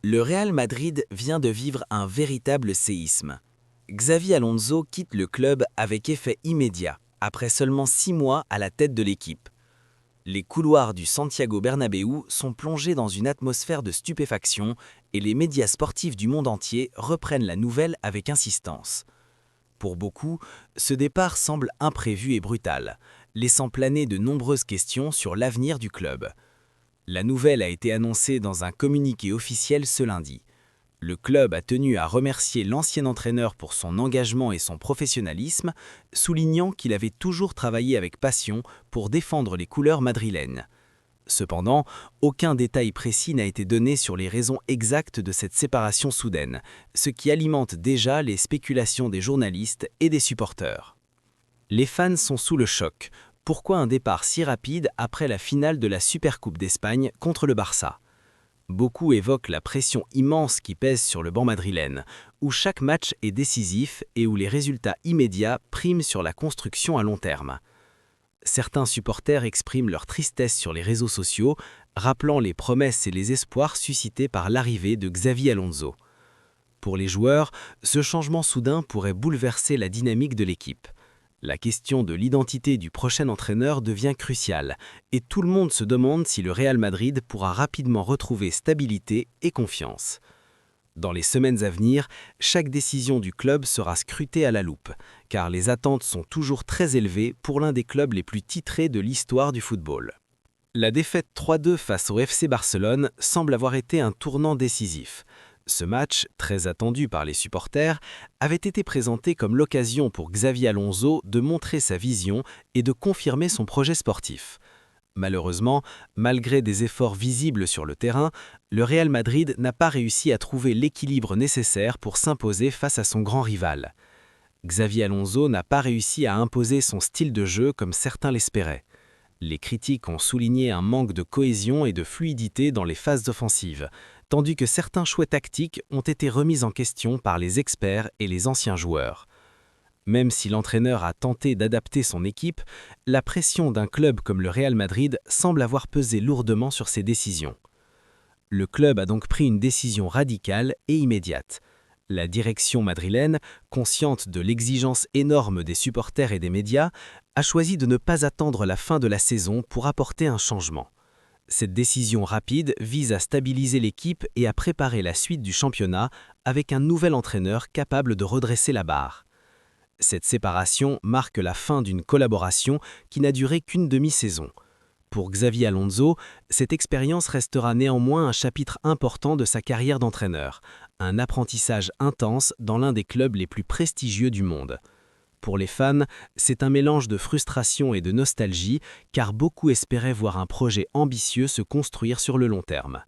Le Real Madrid vient de vivre un véritable séisme. Xavi Alonso quitte le club avec effet immédiat, après seulement 6 mois à la tête de l'équipe. Les couloirs du Santiago Bernabéu sont plongés dans une atmosphère de stupéfaction et les médias sportifs du monde entier reprennent la nouvelle avec insistance. Pour beaucoup, ce départ semble imprévu et brutal, laissant planer de nombreuses questions sur l'avenir du club. La nouvelle a été annoncée dans un communiqué officiel ce lundi. Le club a tenu à remercier l'ancien entraîneur pour son engagement et son professionnalisme, soulignant qu'il avait toujours travaillé avec passion pour défendre les couleurs madrilènes. Cependant, aucun détail précis n'a été donné sur les raisons exactes de cette séparation soudaine, ce qui alimente déjà les spéculations des journalistes et des supporters. Les fans sont sous le choc. Pourquoi un départ si rapide après la finale de la Supercoupe d'Espagne contre le Barça ? Beaucoup évoquent la pression immense qui pèse sur le banc madrilène, où chaque match est décisif et où les résultats immédiats priment sur la construction à long terme. Certains supporters expriment leur tristesse sur les réseaux sociaux, rappelant les promesses et les espoirs suscités par l'arrivée de Xavi Alonso. Pour les joueurs, ce changement soudain pourrait bouleverser la dynamique de l'équipe. La question de l'identité du prochain entraîneur devient cruciale et tout le monde se demande si le Real Madrid pourra rapidement retrouver stabilité et confiance. Dans les semaines à venir, chaque décision du club sera scrutée à la loupe, car les attentes sont toujours très élevées pour l'un des clubs les plus titrés de l'histoire du football. La défaite 3-2 face au FC Barcelone semble avoir été un tournant décisif. Ce match, très attendu par les supporters, avait été présenté comme l'occasion pour Xavi Alonso de montrer sa vision et de confirmer son projet sportif. Malheureusement, malgré des efforts visibles sur le terrain, le Real Madrid n'a pas réussi à trouver l'équilibre nécessaire pour s'imposer face à son grand rival. Xavi Alonso n'a pas réussi à imposer son style de jeu comme certains l'espéraient. Les critiques ont souligné un manque de cohésion et de fluidité dans les phases offensives, tandis que certains choix tactiques ont été remis en question par les experts et les anciens joueurs. Même si l'entraîneur a tenté d'adapter son équipe, la pression d'un club comme le Real Madrid semble avoir pesé lourdement sur ses décisions. Le club a donc pris une décision radicale et immédiate. La direction madrilène, consciente de l'exigence énorme des supporters et des médias, a choisi de ne pas attendre la fin de la saison pour apporter un changement. Cette décision rapide vise à stabiliser l'équipe et à préparer la suite du championnat avec un nouvel entraîneur capable de redresser la barre. Cette séparation marque la fin d'une collaboration qui n'a duré qu'une demi-saison. Pour Xavi Alonso, cette expérience restera néanmoins un chapitre important de sa carrière d'entraîneur, un apprentissage intense dans l'un des clubs les plus prestigieux du monde. Pour les fans, c'est un mélange de frustration et de nostalgie, car beaucoup espéraient voir un projet ambitieux se construire sur le long terme.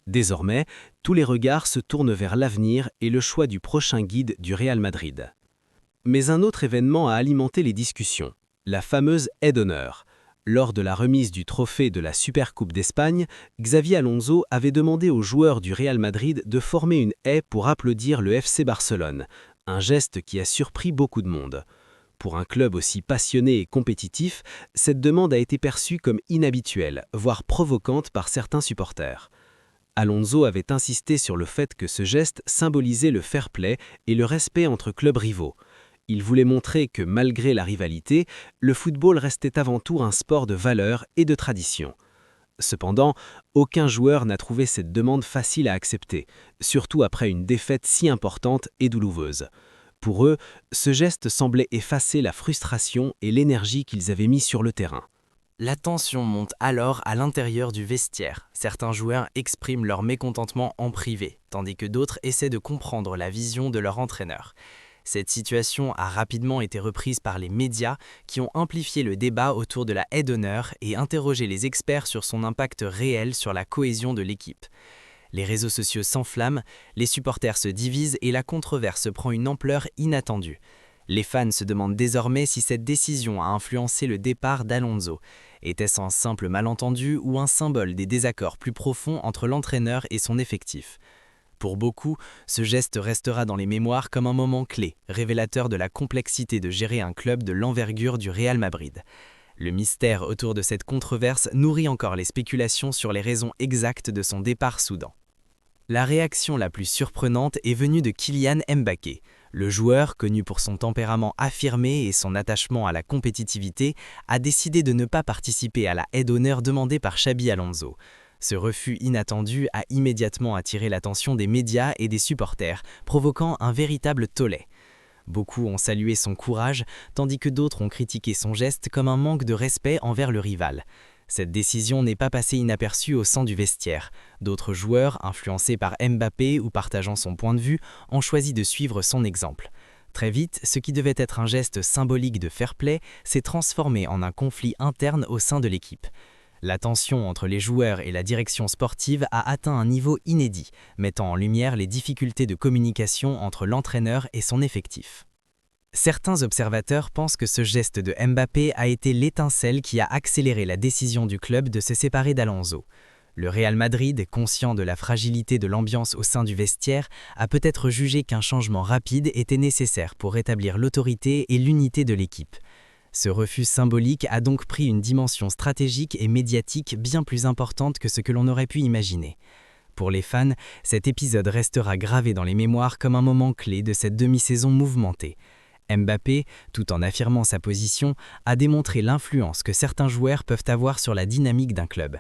Désormais, tous les regards se tournent vers l'avenir et le choix du prochain guide du Real Madrid. Mais un autre événement a alimenté les discussions, la fameuse haie d'honneur. Lors de la remise du trophée de la Supercoupe d'Espagne, Xavi Alonso avait demandé aux joueurs du Real Madrid de former une haie pour applaudir le FC Barcelone, un geste qui a surpris beaucoup de monde. Pour un club aussi passionné et compétitif, cette demande a été perçue comme inhabituelle, voire provocante par certains supporters. Alonso avait insisté sur le fait que ce geste symbolisait le fair play et le respect entre clubs rivaux. Il voulait montrer que malgré la rivalité, le football restait avant tout un sport de valeur et de tradition. Cependant, aucun joueur n'a trouvé cette demande facile à accepter, surtout après une défaite si importante et douloureuse. Pour eux, ce geste semblait effacer la frustration et l'énergie qu'ils avaient mis sur le terrain. La tension monte alors à l'intérieur du vestiaire. Certains joueurs expriment leur mécontentement en privé, tandis que d'autres essaient de comprendre la vision de leur entraîneur. Cette situation a rapidement été reprise par les médias qui ont amplifié le débat autour de la haie d'honneur et interrogé les experts sur son impact réel sur la cohésion de l'équipe. Les réseaux sociaux s'enflamment, les supporters se divisent et la controverse prend une ampleur inattendue. Les fans se demandent désormais si cette décision a influencé le départ d'Alonso. Était-ce un simple malentendu ou un symbole des désaccords plus profonds entre l'entraîneur et son effectif ? Pour beaucoup, ce geste restera dans les mémoires comme un moment clé, révélateur de la complexité de gérer un club de l'envergure du Real Madrid. Le mystère autour de cette controverse nourrit encore les spéculations sur les raisons exactes de son départ soudain. La réaction la plus surprenante est venue de Kylian Mbappé. Le joueur, connu pour son tempérament affirmé et son attachement à la compétitivité, a décidé de ne pas participer à la aide d'honneur demandée par Xabi Alonso. Ce refus inattendu a immédiatement attiré l'attention des médias et des supporters, provoquant un véritable tollé. Beaucoup ont salué son courage, tandis que d'autres ont critiqué son geste comme un manque de respect envers le rival. Cette décision n'est pas passée inaperçue au sein du vestiaire. D'autres joueurs, influencés par Mbappé ou partageant son point de vue, ont choisi de suivre son exemple. Très vite, ce qui devait être un geste symbolique de fair-play s'est transformé en un conflit interne au sein de l'équipe. La tension entre les joueurs et la direction sportive a atteint un niveau inédit, mettant en lumière les difficultés de communication entre l'entraîneur et son effectif. Certains observateurs pensent que ce geste de Mbappé a été l'étincelle qui a accéléré la décision du club de se séparer d'Alonso. Le Real Madrid, conscient de la fragilité de l'ambiance au sein du vestiaire, a peut-être jugé qu'un changement rapide était nécessaire pour rétablir l'autorité et l'unité de l'équipe. Ce refus symbolique a donc pris une dimension stratégique et médiatique bien plus importante que ce que l'on aurait pu imaginer. Pour les fans, cet épisode restera gravé dans les mémoires comme un moment clé de cette demi-saison mouvementée. Mbappé, tout en affirmant sa position, a démontré l'influence que certains joueurs peuvent avoir sur la dynamique d'un club.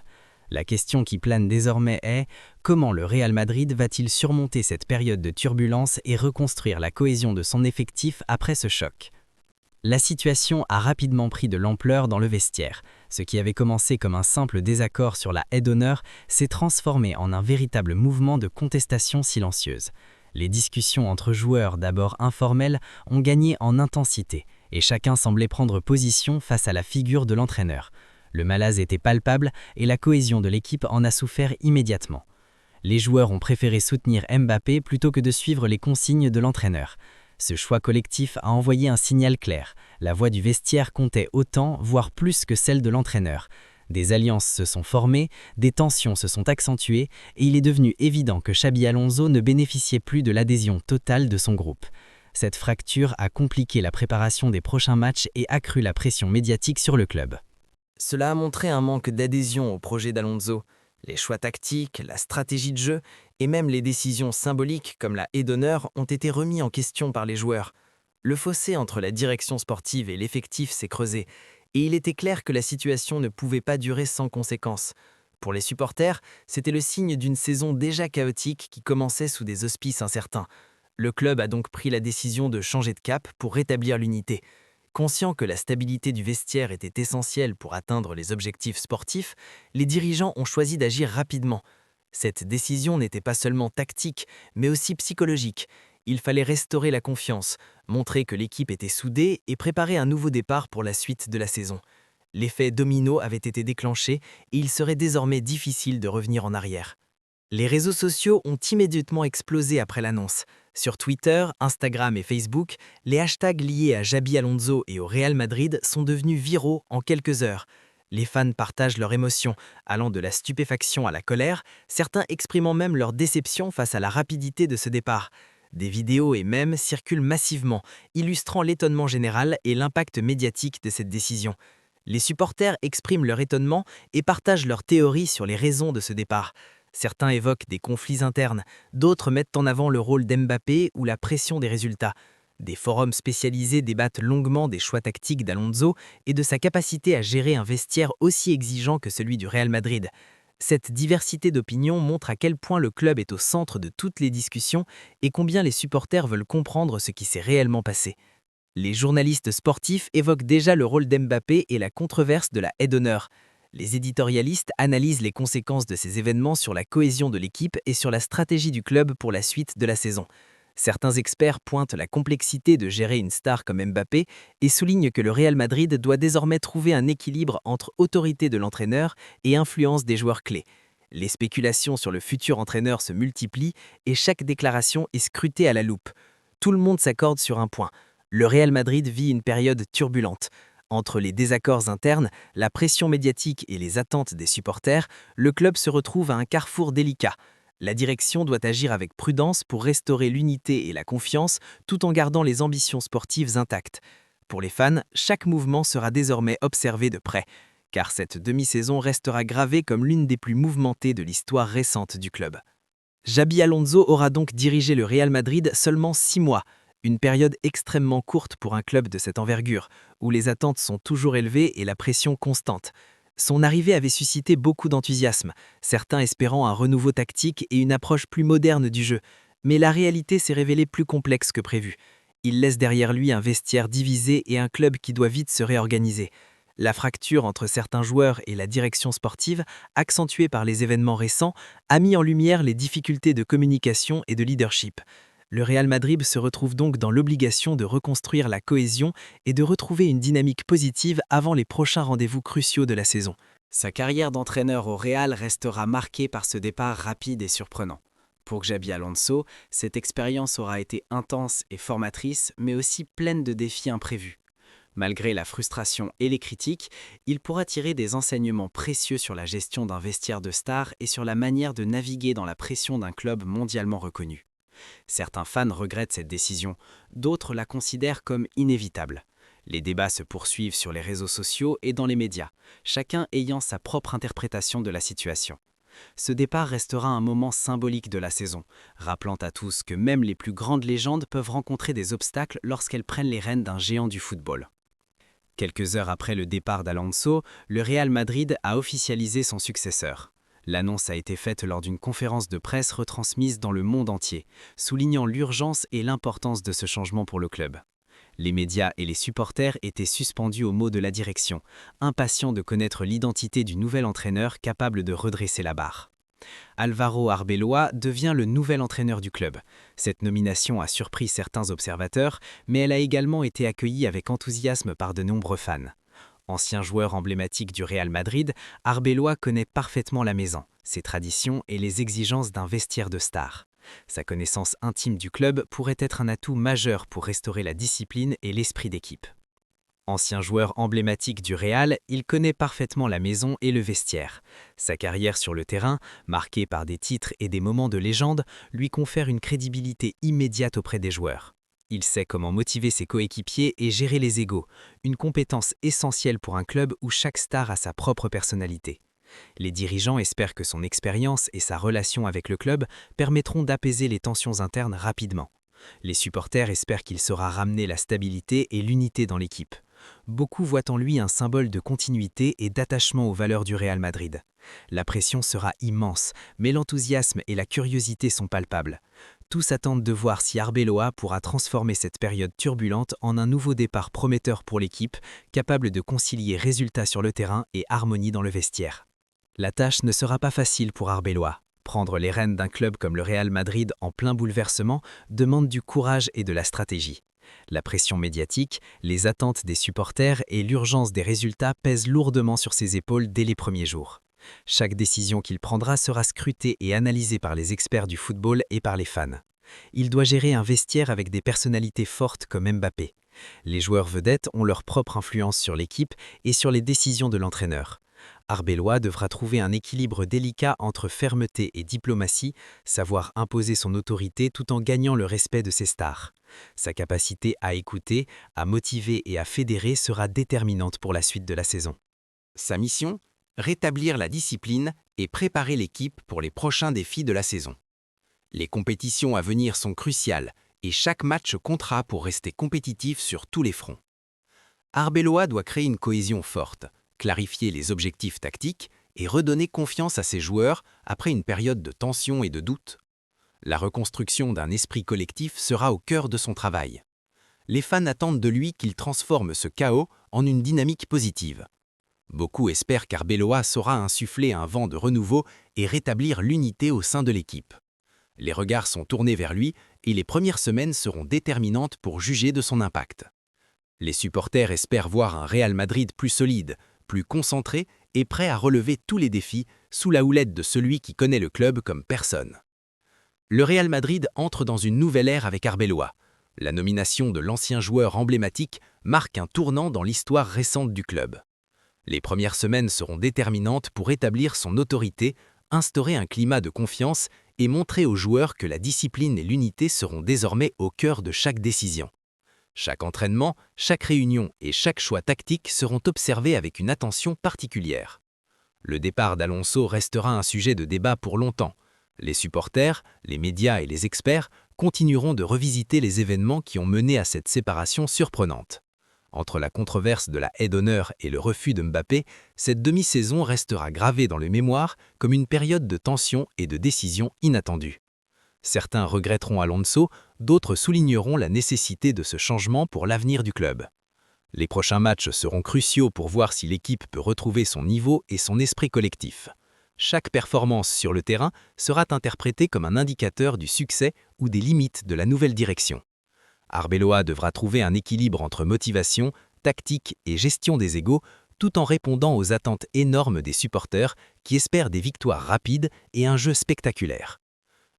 La question qui plane désormais est « Comment le Real Madrid va-t-il surmonter cette période de turbulence et reconstruire la cohésion de son effectif après ce choc ?» La situation a rapidement pris de l'ampleur dans le vestiaire. Ce qui avait commencé comme un simple désaccord sur la aide d'honneur s'est transformé en un véritable mouvement de contestation silencieuse. Les discussions entre joueurs, d'abord informelles, ont gagné en intensité et chacun semblait prendre position face à la figure de l'entraîneur. Le malaise était palpable et la cohésion de l'équipe en a souffert immédiatement. Les joueurs ont préféré soutenir Mbappé plutôt que de suivre les consignes de l'entraîneur. Ce choix collectif a envoyé un signal clair. La voix du vestiaire comptait autant, voire plus que celle de l'entraîneur. Des alliances se sont formées, des tensions se sont accentuées et il est devenu évident que Xabi Alonso ne bénéficiait plus de l'adhésion totale de son groupe. Cette fracture a compliqué la préparation des prochains matchs et accru la pression médiatique sur le club. Cela a montré un manque d'adhésion au projet d'Alonso. Les choix tactiques, la stratégie de jeu et même les décisions symboliques comme la haie d'honneur ont été remis en question par les joueurs. Le fossé entre la direction sportive et l'effectif s'est creusé et il était clair que la situation ne pouvait pas durer sans conséquences. Pour les supporters, c'était le signe d'une saison déjà chaotique qui commençait sous des auspices incertains. Le club a donc pris la décision de changer de cap pour rétablir l'unité. Conscient que la stabilité du vestiaire était essentielle pour atteindre les objectifs sportifs, les dirigeants ont choisi d'agir rapidement. Cette décision n'était pas seulement tactique, mais aussi psychologique. Il fallait restaurer la confiance, montrer que l'équipe était soudée et préparer un nouveau départ pour la suite de la saison. L'effet domino avait été déclenché et il serait désormais difficile de revenir en arrière. Les réseaux sociaux ont immédiatement explosé après l'annonce. Sur Twitter, Instagram et Facebook, les hashtags liés à Xabi Alonso et au Real Madrid sont devenus viraux en quelques heures. Les fans partagent leurs émotions, allant de la stupéfaction à la colère, certains exprimant même leur déception face à la rapidité de ce départ. Des vidéos et mèmes circulent massivement, illustrant l'étonnement général et l'impact médiatique de cette décision. Les supporters expriment leur étonnement et partagent leurs théories sur les raisons de ce départ. Certains évoquent des conflits internes, d'autres mettent en avant le rôle d'Mbappé ou la pression des résultats. Des forums spécialisés débattent longuement des choix tactiques d'Alonso et de sa capacité à gérer un vestiaire aussi exigeant que celui du Real Madrid. Cette diversité d'opinions montre à quel point le club est au centre de toutes les discussions et combien les supporters veulent comprendre ce qui s'est réellement passé. Les journalistes sportifs évoquent déjà le rôle d'Mbappé et la controverse de la haie d'honneur. Les éditorialistes analysent les conséquences de ces événements sur la cohésion de l'équipe et sur la stratégie du club pour la suite de la saison. Certains experts pointent la complexité de gérer une star comme Mbappé et soulignent que le Real Madrid doit désormais trouver un équilibre entre autorité de l'entraîneur et influence des joueurs clés. Les spéculations sur le futur entraîneur se multiplient et chaque déclaration est scrutée à la loupe. Tout le monde s'accorde sur un point. Le Real Madrid vit une période turbulente. Entre les désaccords internes, la pression médiatique et les attentes des supporters, le club se retrouve à un carrefour délicat. La direction doit agir avec prudence pour restaurer l'unité et la confiance tout en gardant les ambitions sportives intactes. Pour les fans, chaque mouvement sera désormais observé de près, car cette demi-saison restera gravée comme l'une des plus mouvementées de l'histoire récente du club. Xabi Alonso aura donc dirigé le Real Madrid seulement 6 mois, une période extrêmement courte pour un club de cette envergure, où les attentes sont toujours élevées et la pression constante. Son arrivée avait suscité beaucoup d'enthousiasme, certains espérant un renouveau tactique et une approche plus moderne du jeu. Mais la réalité s'est révélée plus complexe que prévu. Il laisse derrière lui un vestiaire divisé et un club qui doit vite se réorganiser. La fracture entre certains joueurs et la direction sportive, accentuée par les événements récents, a mis en lumière les difficultés de communication et de leadership. Le Real Madrid se retrouve donc dans l'obligation de reconstruire la cohésion et de retrouver une dynamique positive avant les prochains rendez-vous cruciaux de la saison. Sa carrière d'entraîneur au Real restera marquée par ce départ rapide et surprenant. Pour Xabi Alonso, cette expérience aura été intense et formatrice, mais aussi pleine de défis imprévus. Malgré la frustration et les critiques, il pourra tirer des enseignements précieux sur la gestion d'un vestiaire de stars et sur la manière de naviguer dans la pression d'un club mondialement reconnu. Certains fans regrettent cette décision, d'autres la considèrent comme inévitable. Les débats se poursuivent sur les réseaux sociaux et dans les médias, chacun ayant sa propre interprétation de la situation. Ce départ restera un moment symbolique de la saison, rappelant à tous que même les plus grandes légendes peuvent rencontrer des obstacles lorsqu'elles prennent les rênes d'un géant du football. Quelques heures après le départ d'Alonso, le Real Madrid a officialisé son successeur. L'annonce a été faite lors d'une conférence de presse retransmise dans le monde entier, soulignant l'urgence et l'importance de ce changement pour le club. Les médias et les supporters étaient suspendus aux mots de la direction, impatients de connaître l'identité du nouvel entraîneur capable de redresser la barre. Álvaro Arbeloa devient le nouvel entraîneur du club. Cette nomination a surpris certains observateurs, mais elle a également été accueillie avec enthousiasme par de nombreux fans. Ancien joueur emblématique du Real Madrid, Arbeloa connaît parfaitement la maison, ses traditions et les exigences d'un vestiaire de star. Sa connaissance intime du club pourrait être un atout majeur pour restaurer la discipline et l'esprit d'équipe. Ancien joueur emblématique du Real, il connaît parfaitement la maison et le vestiaire. Sa carrière sur le terrain, marquée par des titres et des moments de légende, lui confère une crédibilité immédiate auprès des joueurs. Il sait comment motiver ses coéquipiers et gérer les égos, une compétence essentielle pour un club où chaque star a sa propre personnalité. Les dirigeants espèrent que son expérience et sa relation avec le club permettront d'apaiser les tensions internes rapidement. Les supporters espèrent qu'il saura ramener la stabilité et l'unité dans l'équipe. Beaucoup voient en lui un symbole de continuité et d'attachement aux valeurs du Real Madrid. La pression sera immense, mais l'enthousiasme et la curiosité sont palpables. Tous attendent de voir si Arbeloa pourra transformer cette période turbulente en un nouveau départ prometteur pour l'équipe, capable de concilier résultats sur le terrain et harmonie dans le vestiaire. La tâche ne sera pas facile pour Arbeloa. Prendre les rênes d'un club comme le Real Madrid en plein bouleversement demande du courage et de la stratégie. La pression médiatique, les attentes des supporters et l'urgence des résultats pèsent lourdement sur ses épaules dès les premiers jours. Chaque décision qu'il prendra sera scrutée et analysée par les experts du football et par les fans. Il doit gérer un vestiaire avec des personnalités fortes comme Mbappé. Les joueurs vedettes ont leur propre influence sur l'équipe et sur les décisions de l'entraîneur. Arbeloa devra trouver un équilibre délicat entre fermeté et diplomatie, savoir imposer son autorité tout en gagnant le respect de ses stars. Sa capacité à écouter, à motiver et à fédérer sera déterminante pour la suite de la saison. Sa mission ? Rétablir la discipline et préparer l'équipe pour les prochains défis de la saison. Les compétitions à venir sont cruciales et chaque match comptera pour rester compétitif sur tous les fronts. Arbeloa doit créer une cohésion forte, clarifier les objectifs tactiques et redonner confiance à ses joueurs après une période de tension et de doute. La reconstruction d'un esprit collectif sera au cœur de son travail. Les fans attendent de lui qu'il transforme ce chaos en une dynamique positive. Beaucoup espèrent qu'Arbeloa saura insuffler un vent de renouveau et rétablir l'unité au sein de l'équipe. Les regards sont tournés vers lui et les premières semaines seront déterminantes pour juger de son impact. Les supporters espèrent voir un Real Madrid plus solide, plus concentré et prêt à relever tous les défis sous la houlette de celui qui connaît le club comme personne. Le Real Madrid entre dans une nouvelle ère avec Arbeloa. La nomination de l'ancien joueur emblématique marque un tournant dans l'histoire récente du club. Les premières semaines seront déterminantes pour établir son autorité, instaurer un climat de confiance et montrer aux joueurs que la discipline et l'unité seront désormais au cœur de chaque décision. Chaque entraînement, chaque réunion et chaque choix tactique seront observés avec une attention particulière. Le départ d'Alonso restera un sujet de débat pour longtemps. Les supporters, les médias et les experts continueront de revisiter les événements qui ont mené à cette séparation surprenante. Entre la controverse de la haie d'honneur et le refus de Mbappé, cette demi-saison restera gravée dans le mémoire comme une période de tension et de décisions inattendues. Certains regretteront Alonso, d'autres souligneront la nécessité de ce changement pour l'avenir du club. Les prochains matchs seront cruciaux pour voir si l'équipe peut retrouver son niveau et son esprit collectif. Chaque performance sur le terrain sera interprétée comme un indicateur du succès ou des limites de la nouvelle direction. Arbeloa devra trouver un équilibre entre motivation, tactique et gestion des égos, tout en répondant aux attentes énormes des supporters qui espèrent des victoires rapides et un jeu spectaculaire.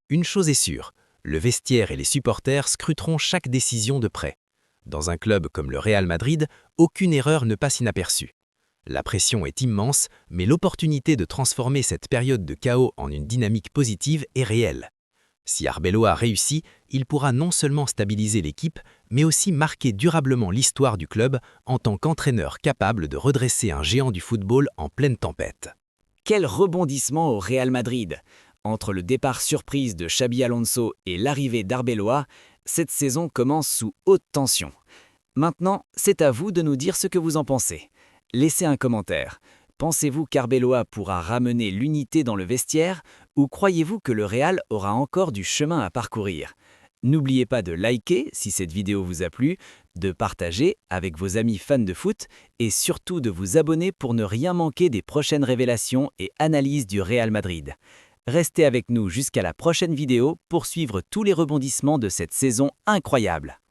Une chose est sûre, le vestiaire et les supporters scruteront chaque décision de près. Dans un club comme le Real Madrid, aucune erreur ne passe inaperçue. La pression est immense, mais l'opportunité de transformer cette période de chaos en une dynamique positive est réelle. Si Arbeloa réussit, il pourra non seulement stabiliser l'équipe, mais aussi marquer durablement l'histoire du club en tant qu'entraîneur capable de redresser un géant du football en pleine tempête. Quel rebondissement au Real Madrid! Entre le départ surprise de Xabi Alonso et l'arrivée d'Arbeloa, cette saison commence sous haute tension. Maintenant, c'est à vous de nous dire ce que vous en pensez. Laissez un commentaire. Pensez-vous qu'Arbeloa pourra ramener l'unité dans le vestiaire ou croyez-vous que le Real aura encore du chemin à parcourir? N'oubliez pas de liker si cette vidéo vous a plu, de partager avec vos amis fans de foot et surtout de vous abonner pour ne rien manquer des prochaines révélations et analyses du Real Madrid. Restez avec nous jusqu'à la prochaine vidéo pour suivre tous les rebondissements de cette saison incroyable.